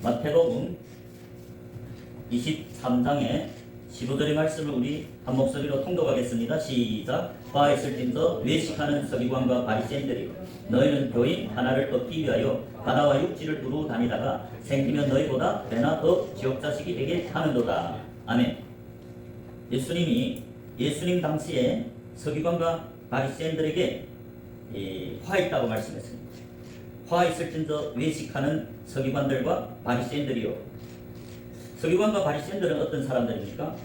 마태복음 23장의 15절의 말씀을 우리 한 목소리로 통독하겠습니다. 시작. 화 있을진저 외식하는 서기관과 바리새인들이요, 너희는 교인 하나를 얻기 위하여 바다와 육지를 두루 다니다가 생기면 너희보다 배나 더 지옥자식이 되게 하는도다. 아멘. 예수님 당시에 서기관과 바리새인들에게 화 있다고 말씀했습니다. 화 있을진저 외식하는 서기관들과 바리새인들이요. 서기관과 바리새인들은 어떤 사람들입니까?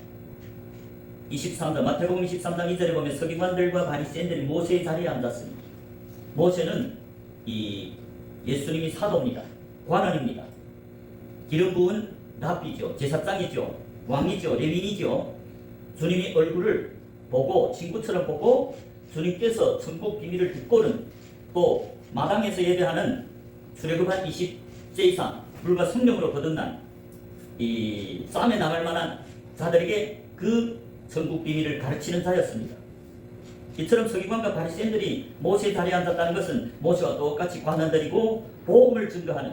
23장 마태복음 23장 2절에 보면 서기관들과 바리새인들이 모세의 자리에 앉았습니다. 모세는 예수님이 사도입니다. 관원입니다. 기름 부은 랍비죠. 제사장이죠. 왕이죠. 레위인이죠. 주님이 얼굴을 보고 친구처럼 보고 주님께서 천국 비밀을 듣고는 또 마당에서 예배하는 출애굽한 20세 이상 물과 성령으로 거듭난 이 싸움에 나갈 만한 자들에게 그 천국 비밀을 가르치는 자였습니다. 이처럼 서기관과 바리새인들이 모세의 자리에 앉았다는 것은 모세와 똑같이 관원들이고 복음을 증거하는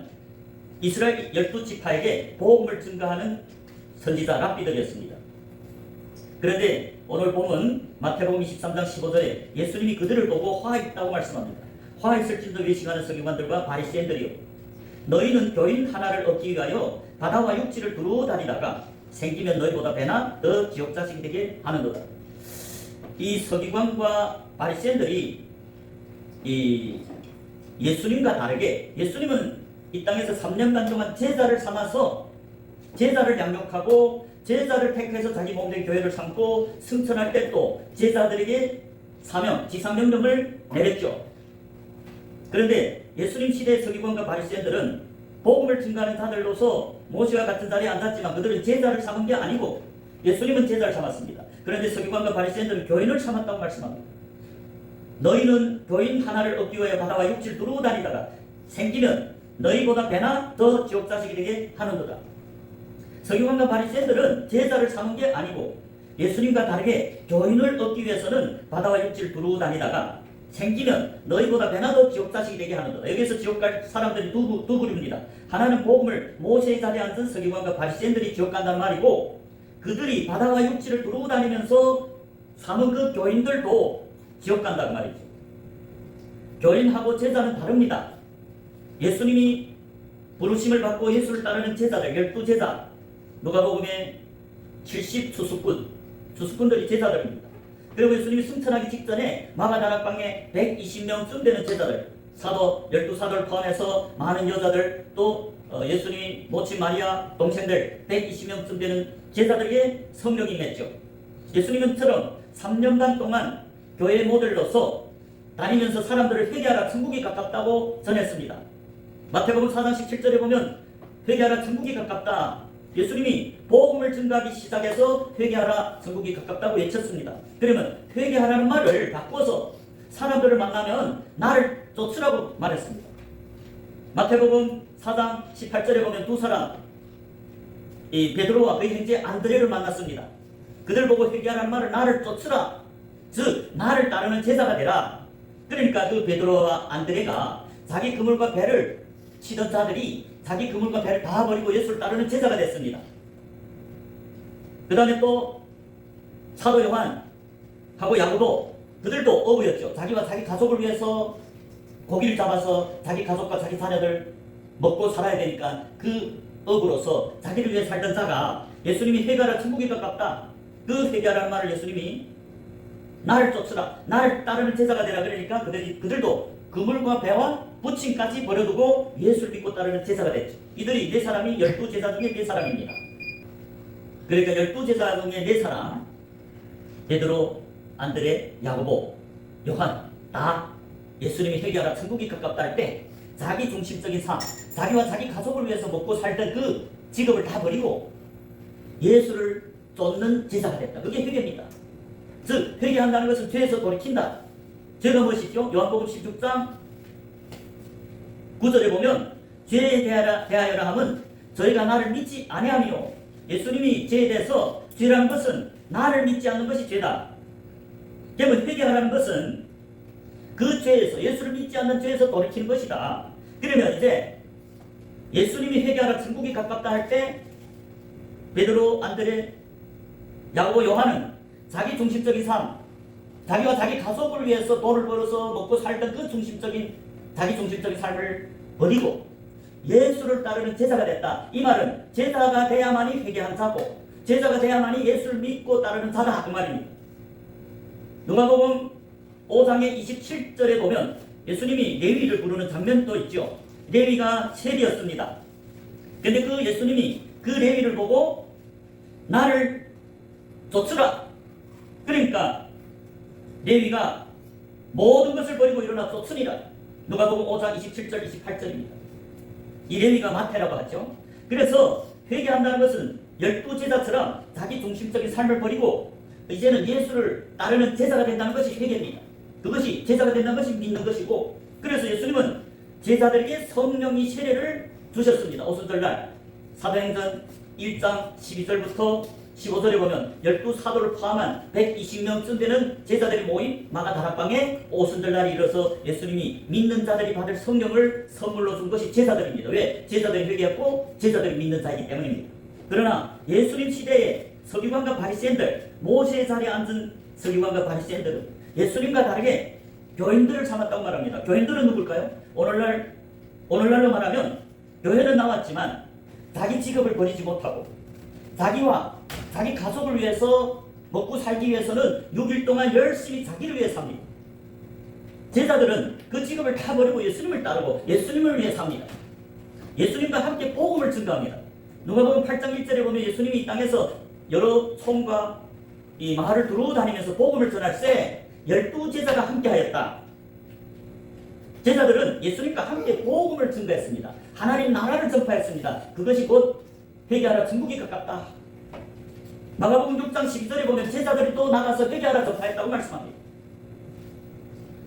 이스라엘 12지파에게 복음을 증거하는 선지자 랍비들이었습니다. 그런데 오늘 보면 마태복음 23장 15절에 예수님이 그들을 보고 화 있다고 말씀합니다. 화 있을진저 외식하는 서기관들과 바리새인들이요, 너희는 교인 하나를 얻기 위하여 바다와 육지를 두루 다니다가 생기면 너희보다 배나 더 지옥자식이 되게 하는도다. 이 서기관과 바리새인들이 이 예수님과 다르게, 예수님은 이 땅에서 3년간 동안 제자를 삼아서 제자를 양육하고 제자를 택해서 자기 몸된 교회를 삼고 승천할 때 또 제자들에게 사명, 지상명령을 내렸죠. 그런데 예수님 시대의 서기관과 바리새인들은 복음을 증거하는 자들로서 모세와 같은 자리에 앉았지만 그들은 제자를 삼은 게 아니고 예수님은 제자를 삼았습니다. 그런데 서기관과 바리새인들은 교인을 삼았다고 말씀합니다. 너희는 교인 하나를 얻기 위하여 바다와 육지를 두루 다니다가 생기면 너희보다 배나 더 지옥자식이 되게 하는도다. 서기관과 바리새인들은 제자를 삼은 게 아니고 예수님과 다르게 교인을 얻기 위해서는 바다와 육지를 두루 다니다가 생기면 너희보다 배나 더 지옥자식이 되게 하는도다. 여기서 지옥 갈 사람들이 두 그룹입니다. 하나는 복음을 모세의 자리에 앉은 서기관과 바리새인들이 지옥 간다는 말이고, 그들이 바다와 육지를 두루 다니면서 삼은 그 교인들도 지옥 간다는 말이죠. 교인하고 제자는 다릅니다. 예수님이 부르심을 받고 예수를 따르는 제자들 12제자, 누가복음에 70수습군들이 제자들입니다. 그리고 예수님이 승천하기 직전에 마가다락방에 120명쯤 되는 제자들, 사도 12사도를 포함해서 많은 여자들, 또 예수님이 모친 마리아 동생들 120명쯤 되는 제자들에게 성령이 임했죠. 예수님은처럼 3년간 동안 교회의 모델로서 다니면서 사람들을 회개하라, 천국이 가깝다고 전했습니다. 마태복음 4장 17절에 보면 회개하라, 천국이 가깝다. 예수님이 복음을 증거하기 시작해서 회개하라, 천국이 가깝다고 외쳤습니다. 그러면 회개하라는 말을 바꿔서 사람들을 만나면 나를 쫓으라고 말했습니다. 마태복음 4장 18절에 보면 두 사람, 이 베드로와 그의 형제 안드레를 만났습니다. 그들 보고 회개하라는 말을 나를 쫓으라, 즉 나를 따르는 제자가 되라. 그러니까 그 베드로와 안드레가 자기 그물과 배를 치던 자들이 자기 그물과 배를 다 버리고 예수를 따르는 제자가 됐습니다. 그 다음에 또 사도 요한하고 야고보, 그들도 어부였죠. 자기와 자기 가족을 위해서 고기를 잡아서 자기 가족과 자기 자녀들 먹고 살아야 되니까 그 어부로서 자기를 위해 살던 자가 예수님이 회개하라, 천국이 가깝다, 그 회개하라는 말을 예수님이 나를 쫓으라, 나를 따르는 제자가 되라 그러니까 그들도 그물과 배와 부침까지 버려두고 예수를 믿고 따르는 제자가 됐죠. 이들이 네 사람이 12제자 중에 네 사람입니다. 그러니까 12제자 중에 네 사람, 베드로, 안드레, 야고보, 요한, 다 예수님이 회개하라, 천국이 가깝다 할 때 자기 중심적인 삶, 자기와 자기 가족을 위해서 먹고 살던 그 직업을 다 버리고 예수를 쫓는 제자가 됐다. 그게 회개입니다. 즉 회개한다는 것은 죄에서 돌이킨다. 죄가 무엇이죠? 요한복음 16장 9절에 보면 죄에 대하여라 함은 저희가 나를 믿지 아니하며, 예수님이 죄에 대해서 죄라는 것은 나를 믿지 않는 것이 죄다. 그러면 회개하라는 것은 그 죄에서, 예수를 믿지 않는 죄에서 돌이키는 것이다. 그러면 이제 예수님이 회개하라 천국이 가깝다 할 때 베드로, 안드레, 야고보, 요한은 자기 중심적인 삶, 자기와 자기 가족을 위해서 돈을 벌어서 먹고 살던 그 자기 중심적인 삶을 버리고 예수를 따르는 제자가 됐다. 이 말은 제자가 돼야만이 회개한 자고 제자가 돼야만이 예수를 믿고 따르는 자다 그 말입니다. 누가복음 5장의 27절에 보면 예수님이 레위를 부르는 장면도 있죠. 레위가 셀이었습니다. 근데 그 예수님이 그 레위를 보고 나를 쫓으라. 그러니까 레위가 모든 것을 버리고 일어나 쫓으니라. 누가복음 5장 27절 28절입니다. 이 레위가 마태라고 하죠. 그래서 회개한다는 것은 12제자처럼 자기 중심적인 삶을 버리고 이제는 예수를 따르는 제자가 된다는 것이 회개입니다. 그것이 제자가 된다는 것이 믿는 것이고, 그래서 예수님은 제자들에게 성령의 세례를 주셨습니다. 오순절날 사도행전 1장 12절부터 15절에 보면 12사도를 포함한 120명쯤 되는 제자들이 모인 마가 다락방에 오순절날이 이르러서 예수님이 믿는 자들이 받을 성령을 선물로 준 것이 제자들입니다. 왜? 제자들이 회개했고 제자들이 믿는 자이기 때문입니다. 그러나 예수님 시대에 서기관과 바리새인들, 모세의 자리에 앉은 서기관과 바리새인들은 예수님과 다르게 교인들을 삼았다고 말합니다. 교인들은 누굴까요? 오늘날로 말하면 교회는 나왔지만 자기 직업을 버리지 못하고 자기와 자기 가족을 위해서 먹고 살기 위해서는 6일 동안 열심히 자기를 위해 삽니다. 제자들은 그 직업을 다 버리고 예수님을 따르고 예수님을 위해 삽니다. 예수님과 함께 복음을 증거합니다. 누가복음 8장 1절에 보면 예수님이 이 땅에서 여러 촌과 이 마을을 두루 다니면서 복음을 전할 때 12제자가 함께 하였다. 제자들은 예수님과 함께 복음을 증거했습니다. 하나님 나라를 전파했습니다. 그것이 곧 회개하라 천국이 가깝다. 마가복음 6장 12절에 보면 제자들이 또 나가서 회개하라 전파했다고 말씀합니다.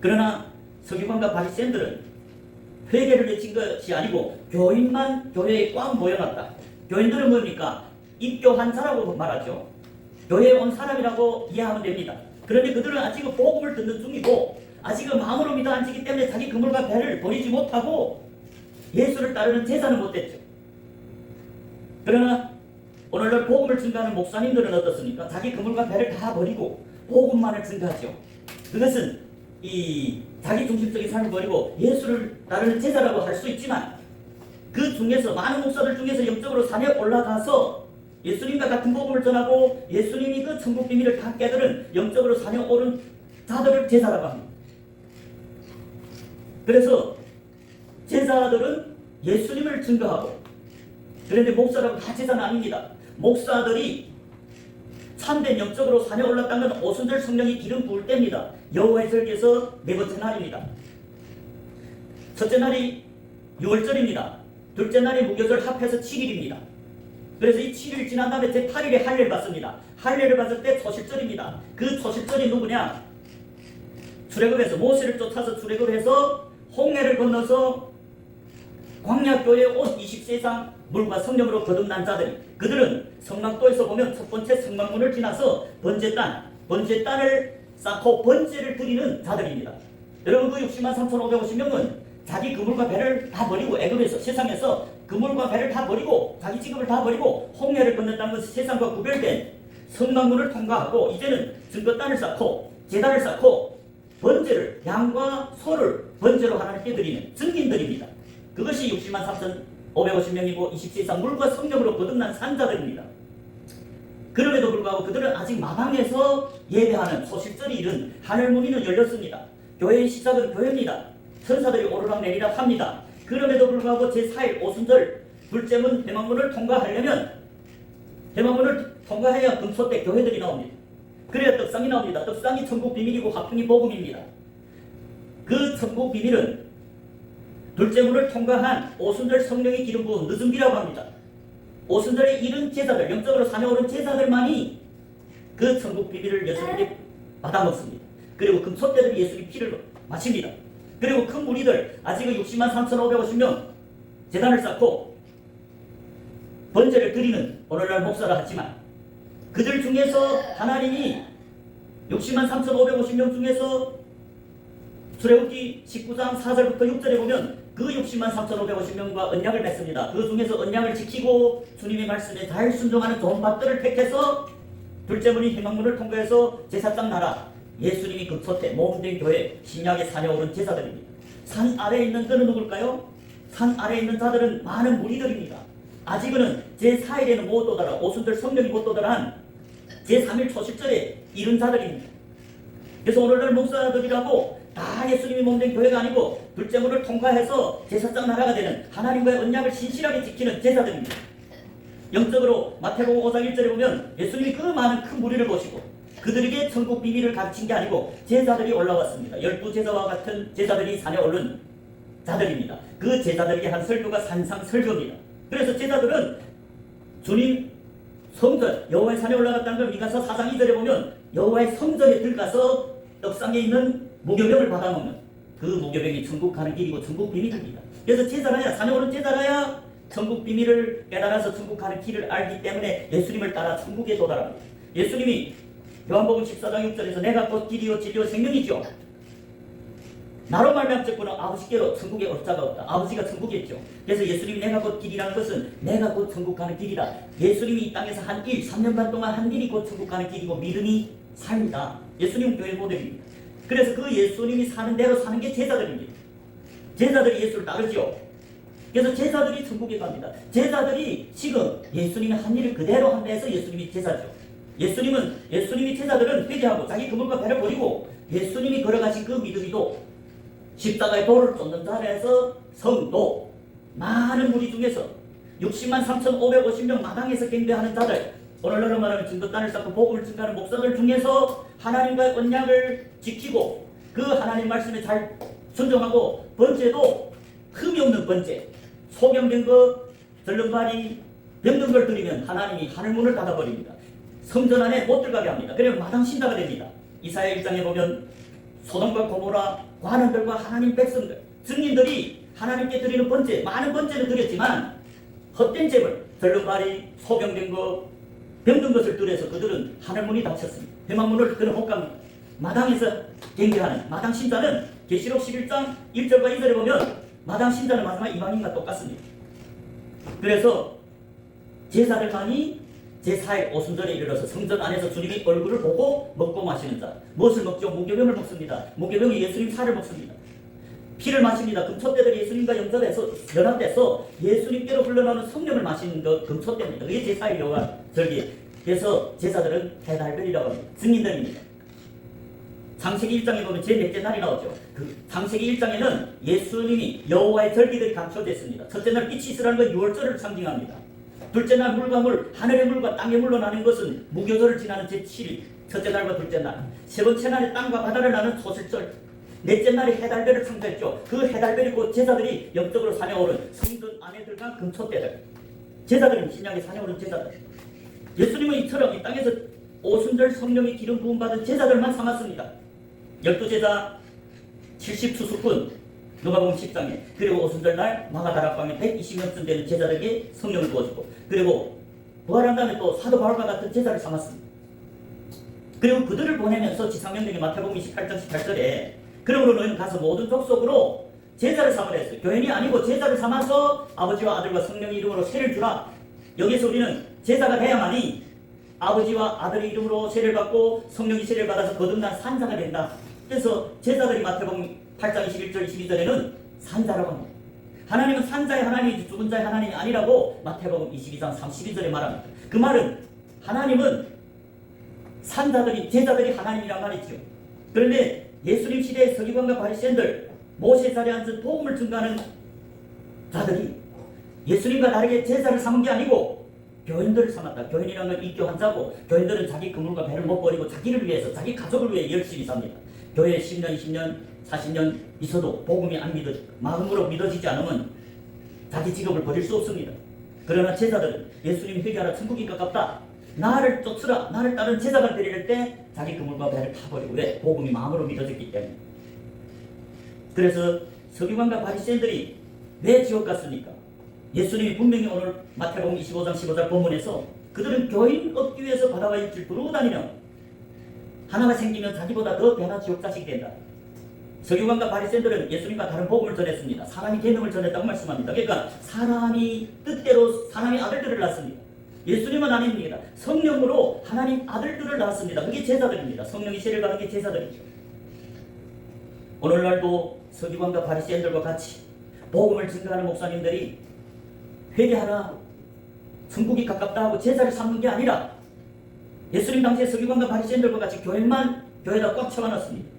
그러나 서기관과 바리새인들은 회개를 외친 것이 아니고 교인만 교회에 꽉 모여놨다. 교인들은 뭡니까? 입교한 자라고 말하죠. 교회에 온 사람이라고 이해하면 됩니다. 그런데 그들은 아직은 복음을 듣는 중이고 아직은 마음으로 믿어 앉기 때문에 자기 그물과 배를 버리지 못하고 예수를 따르는 제자는 못됐죠. 그러나 오늘날 복음을 증거하는 목사님들은 어떻습니까? 자기 그물과 배를 다 버리고 복음만을 증거하죠. 그것은 이 자기 중심적인 삶을 버리고 예수를 따르는 제자라고 할 수 있지만 그 중에서 많은 목사들 중에서 영적으로 산에 올라가서 예수님과 같은 복음을 전하고 예수님이 그 천국 비밀을 다 깨달은 영적으로 산에 오른 자들을 제자라고 합니다. 그래서 제자들은 예수님을 증거하고, 그런데 목사라고 다 제자는 아닙니다. 목사들이 참된 영적으로 산에 올랐다는 건 오순절 성령이 기름 부을 때입니다. 여호와의 절기에서 네 번째 날입니다. 첫째 날이 6월절입니다. 둘째 날이 무교절 합해서 7일입니다. 그래서 이 7일 지난 다음에 제 8일에 할례를 받습니다. 할례를 받을 때 초실절입니다. 그 초실절이 누구냐? 출애굽해서 모세를 쫓아서 출애굽해서 홍해를 건너서 광야교에 온 20세상 물과 성령으로 거듭난 자들이, 그들은 성막도에서 보면 첫 번째 성막문을 지나서 번제단을 쌓고 번제를 드리는 자들입니다. 여러분, 그 60만 3,550명은 자기 그물과 배를 다 버리고 애굽에서 세상에서 그물과 배를 다 버리고 자기 직업을 다 버리고 홍해를 건넜다는 것은 세상과 구별된 성막문을 통과하고 이제는 증거단을 쌓고 제단을 쌓고 번제를, 양과 소를 번제로 하나님께 드리는 증인들입니다. 그것이 60만 3,550명이고 20세 이상 물과 성령으로 거듭난 산자들입니다. 그럼에도 불구하고 그들은 아직 마당에서 예배하는 소실절이 이른 하늘문이 열렸습니다. 교회의 시작은 교회입니다. 천사들이 오르락내리락 합니다. 그럼에도 불구하고 제4일 오순절 둘째 문 대망문을 통과하려면 대망문을 통과해야 금소대 교회들이 나옵니다. 그래야 떡상이 나옵니다. 떡상이 천국 비밀이고 화평이 복음입니다. 그 천국 비밀은 둘째 문을 통과한 오순절 성령의 기름 부은 늦은 비라고 합니다. 오순절에 이른 제자들, 영적으로 산에 오른 제자들만이 그 천국 비밀을 예수님께 받아먹습니다. 그리고 금소대들이 예수님 피를 마십니다. 그리고 큰 무리들, 아직은 60만 3,550명 제단을 쌓고 번제를 드리는 오늘날 목사라 하지만 그들 중에서 하나님이 60만 3,550명 중에서 출애굽기 19장 4절부터 6절에 보면 그 60만 3,550명과 언약을 맺습니다. 그 중에서 언약을 지키고 주님의 말씀에 잘 순종하는 존밥들을 택해서 둘째 문인 희망문을 통과해서 제사장 나라, 예수님이 급소태 몸된 교회, 신약의 산에 오른 제사들입니다. 산 아래에 있는 그는 누굴까요? 산 아래에 있는 자들은 많은 무리들입니다. 아직은 제4일에는 못 도달한, 오순절 성령이 못 도달한 제3일 초실절에 이른 자들입니다. 그래서 오늘날 목사들이라고 다 예수님이 몸된 교회가 아니고 둘째 문을 통과해서 제사장 나라가 되는 하나님과의 언약을 신실하게 지키는 제사들입니다. 영적으로 마태복음 5장 1절에 보면 예수님이 그 많은 큰 무리를 보시고 그들에게 천국 비밀을 가르친 게 아니고 제자들이 올라왔습니다. 12제자와 같은 제자들이 산에 오른 자들입니다. 그 제자들에게 한 설교가 산상설교입니다. 그래서 제자들은 주님 성전, 여호와의 산에 올라갔다는 걸 미가서 4장 2절에 보면 여호와의 성전에 들어가서 떡상에 있는 무교병을 받아먹는 그 무교병이 천국 가는 길이고 천국 비밀입니다. 그래서 제자라야, 산에 오른 제자라야 천국 비밀을 깨달아서 천국 가는 길을 알기 때문에 예수님을 따라 천국에 도달합니다. 예수님이 요한복음 14장 6절에서 내가 곧 길이요 진리요 생명이죠. 나로 말미암 자꾸는 아버지께로 천국에 올 자가 없다. 아버지가 천국에 있죠. 그래서 예수님이 내가 곧 길이라는 것은 내가 곧 천국 가는 길이다. 예수님이 이 땅에서 한 일, 3년 반 동안 한 일이 곧 천국 가는 길이고 믿음이 삶이다. 예수님은 교회 모델입니다. 그래서 그 예수님이 사는 대로 사는 게 제자들입니다. 제자들이 예수를 따르죠. 그래서 제자들이 천국에 갑니다. 제자들이 지금 예수님이 한 일을 그대로 한다 해서 예수님이 제자죠. 예수님이 제자들은 회개하고 자기 그물과 배를 버리고 예수님이 걸어가신 그 믿음이도 십자가의 돌을 쫓는 자리에서 성도 많은 무리 중에서 60만 3,550명 마당에서 경배하는 자들, 오늘날로 말하면 증거단을 쌓고 복음을 증가하는 목사들 중에서 하나님과의 언약을 지키고 그 하나님 말씀에 잘 순종하고 번제도 흠이 없는 번제, 소경된 거, 절름발이 병든 걸 드리면 하나님이 하늘문을 닫아버립니다. 성전 안에 못 들어가게 합니다. 그래서 마당 신다가 됩니다. 이사야 1장에 보면 소돔과 고모라 관원들과 하나님 백성들, 증인들이 하나님께 드리는 번제, 많은 번제를 드렸지만 헛된 제물, 절름발이 소경된 거, 병든 것을 들여서 그들은 하늘문이 닫혔습니다. 회막문을 그는 못 갑니다. 마당에서 경배하는 마당 신자는 계시록 11장 1절과 2절에 보면 마당 신자는 마지막 이방인과 똑같습니다. 그래서 제사들만이 제4일 오순절에 이르러서 성전 안에서 주님의 얼굴을 보고 먹고 마시는 자. 무엇을 먹죠? 무교병을 먹습니다. 무교병이 예수님 살을 먹습니다. 피를 마십니다. 금초대들이 예수님과 연합돼서 예수님께로 흘러나오는 성령을 마시는 것 금초대입니다. 그게 제4일 여호와 절기. 그래서 제사들은 해달별이라고 합니다. 증인들입니다. 창세기 1장에 보면 제4째 날이 나오죠. 그 창세기 1장에는 예수님이 여호와의 절기들이 감춰졌습니다. 첫째 날 빛이 있으라는 건 6월절을 상징합니다. 둘째 날 물과 물, 하늘의 물과 땅의 물로 나는 것은 무교절을 지나는 제7일, 첫째 날과 둘째 날. 세 번째 날에 땅과 바다를 나는 소실절. 넷째 날에 해달별을 창조했죠. 그 해달별이 곧 제자들이 영적으로 산에 오른 성전 안에 들어간 금초대들. 제자들은 신약의 산에 오른 제자들. 예수님은 이처럼 이 땅에서 오순절 성령의 기름 부음 받은 제자들만 삼았습니다. 12제자 70투수꾼 누가복음 10장에, 그리고 오순절 날 마가다락방에 120명쯤 되는 제자들에게 성령을 부어주고, 그리고 부활한 다음에 또 사도 바울과 같은 제자를 삼았습니다. 그리고 그들을 보내면서 지상명령의 마태복음 28장 18절에 그러므로 너희는 가서 모든 족속으로 제자를 삼으라 했어요. 교인이 아니고 제자를 삼아서 아버지와 아들과 성령의 이름으로 세를 주라. 여기서 우리는 제자가 돼야만이 아버지와 아들의 이름으로 세를 받고 성령이 세를 받아서 거듭난 산자가 된다. 그래서 제자들이 마태복음 8장 21절 22절에는 산자라고 합니다. 하나님은 산자의 하나님이지 죽은 자의 하나님이 아니라고 마태복음 22장 32절에 말합니다. 그 말은 하나님은 산자들이, 제자들이 하나님이란 말이죠. 그런데 예수님 시대의 서기관과 바리새인들, 모세 자리에 앉은 복음을 증거하는 자들이 예수님과 다르게 제자를 삼은 게 아니고 교인들을 삼았다. 교인이라는 건 입교한 자고, 교인들은 자기 그물과 배를 못 버리고 자기를 위해서, 자기 가족을 위해 열심히 삽니다. 교회에 10년, 20년, 40년 있어도 복음이 안 마음으로 믿어지지 않으면 자기 직업을 버릴 수 없습니다. 그러나 제자들은 예수님이 회개하라, 천국이 가깝다, 나를 쫓으라, 나를 따르는 제자가 되릴 때 자기 그물과 배를 타버리고, 왜? 복음이 마음으로 믿어졌기 때문에. 그래서 서기관과 바리새인들이 왜 지옥 갔습니까? 예수님이 분명히 오늘 마태복음 25장 15절 본문에서 그들은 교인 얻기 위해서 바다와 육지를 두르고 다니며 하나가 생기면 자기보다 더 배나 지옥 자식이 된다. 서기관과 바리새인들은 예수님과 다른 복음을 전했습니다. 사람이 계명을 전했다고 말씀합니다. 그러니까 사람이 뜻대로 사람의 아들들을 낳습니다. 예수님은 아닙니다. 성령으로 하나님 아들들을 낳았습니다. 그게 제자들입니다. 성령이 세를 가는 게 제자들이죠. 오늘날도 서기관과 바리새인들과 같이 복음을 증거하는 목사님들이 회개하라, 천국이 가깝다 하고 제자를 삼는 게 아니라 예수님 당시에 서기관과 바리새인들과 같이 교회에다 꽉 채워놨습니다.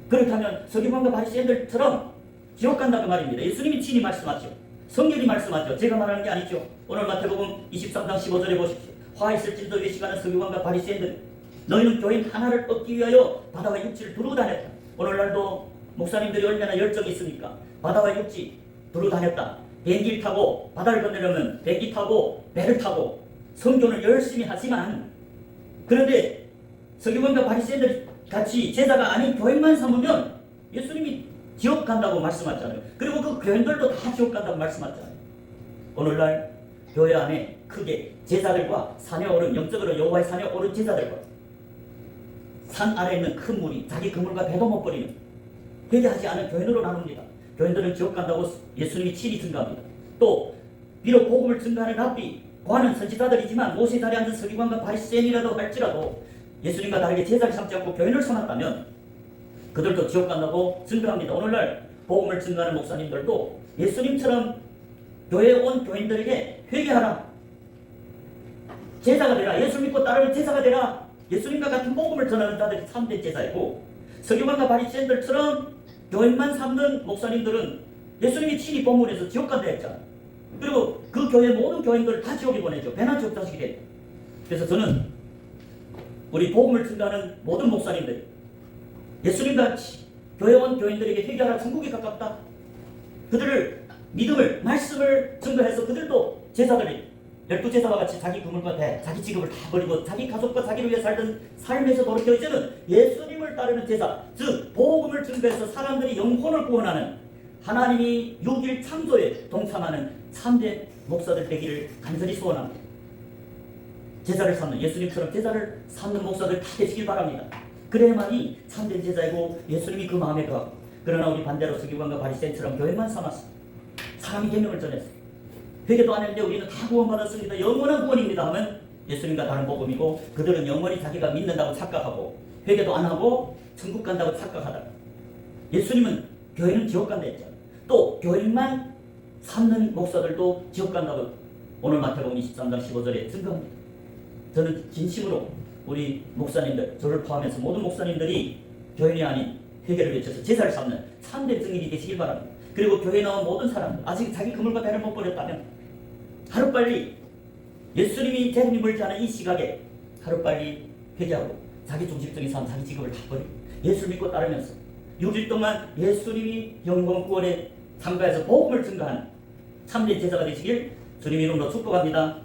그렇다면 서기관과 바리새인들처럼 지옥 간다고 말입니다. 예수님이 친히 말씀하죠. 성경이 말씀하죠. 제가 말하는 게 아니죠. 오늘 마태복음 23장 15절에 보십시오. 화 있을진도 외식하는 서기관과 바리새인들, 너희는 교인 하나를 얻기 위하여 바다와 육지를 두루 다녔다. 오늘날도 목사님들이 얼마나 열정이 있습니까? 바다와 육지 두루 다녔다. 비행기를 타고 바다를 건너려면 비행기 타고 배를 타고 선교를 열심히 하지만, 그런데 서기관과 바리새인들 같이 제자가 아닌 교인만 삼으면 예수님이 지옥 간다고 말씀하잖아요. 그리고 그 교인들도 다 지옥 간다고 말씀하잖아요. 오늘날 교회 안에 크게 제자들과 산에 오른, 영적으로 여호와의 산에 오른 제자들과 산 아래에 있는 큰 물이 자기 그물과 배도 못 버리는 회개하지 않은 교인으로 나눕니다. 교인들은 지옥 간다고 예수님이 친히 증거합니다. 또 비록 복음을 증거하는 랍비, 고하는 선지자들이지만 모세 자리에 앉은 서기관과 바리새인이라도 할지라도 예수님과 다르게 제자를 삼지 않고 교인을 삼았다면 그들도 지옥 간다고 증거합니다. 오늘날 복음을 증거하는 목사님들도 예수님처럼 교회에 온 교인들에게 회개하라, 제자가 되라, 예수 믿고 따르는 제자가 되라, 예수님과 같은 복음을 전하는 자들이 참된 제자이고, 서기관과 바리새인들처럼 교인만 삼는 목사님들은 예수님이 친히 본문에서 지옥 간다 했잖아요. 그리고 그 교회 모든 교인들을 다 지옥에 보내죠. 배나 지옥 자식이 돼요. 그래서 저는 우리 복음을 증거하는 모든 목사님들, 예수님같이 교회 온 교인들에게 회개하라, 천국이 가깝다, 그들을 믿음을, 말씀을 증거해서 그들도 제자들이 12제자와 같이 자기 그물과 배, 자기 직업을 다 버리고 자기 가족과 자기를 위해 살던 삶에서 돌이켜 이제는 예수님을 따르는 제자, 즉 복음을 증거해서 사람들이 영혼을 구원하는, 하나님이 6일 창조에 동참하는 참된 목사들 되기를 간절히 소원합니다. 제자를 삼는, 예수님처럼 제자를 삼는 목사들 다 되시길 바랍니다. 그래야만이 참된 제자이고 예수님이 그 마음에 거하고. 그러나 우리 반대로 서기관과 바리새인처럼 교회만 삼았어. 사람이 계명을 전했어. 회개도 안 했는데 우리는 다 구원받았습니다, 영원한 구원입니다 하면 예수님과 다른 복음이고, 그들은 영원히 자기가 믿는다고 착각하고 회개도 안 하고 천국 간다고 착각하다. 예수님은 교회는 지옥 간다 했잖아요. 또 교인만 삼는 목사들도 지옥 간다고 오늘 마태복음 23장 15절에 증거합니다. 저는 진심으로 우리 목사님들, 저를 포함해서 모든 목사님들이 교인이 아닌 회개를 외쳐서 제자를 삼는 참된 증인이 되시길 바랍니다. 그리고 교회에 나온 모든 사람들, 아직 자기 그물과 배를 못 버렸다면 하루빨리 예수님이 재림이 멀지 않은 이 시각에 하루빨리 회개하고 자기 중심적인 삶, 자기 직업을 다 버리고 예수를 믿고 따르면서 6일 동안 예수님이 영광 구원에 참가해서 복음을 증거하는 참된 제자가 되시길 주님 이름으로 축복합니다.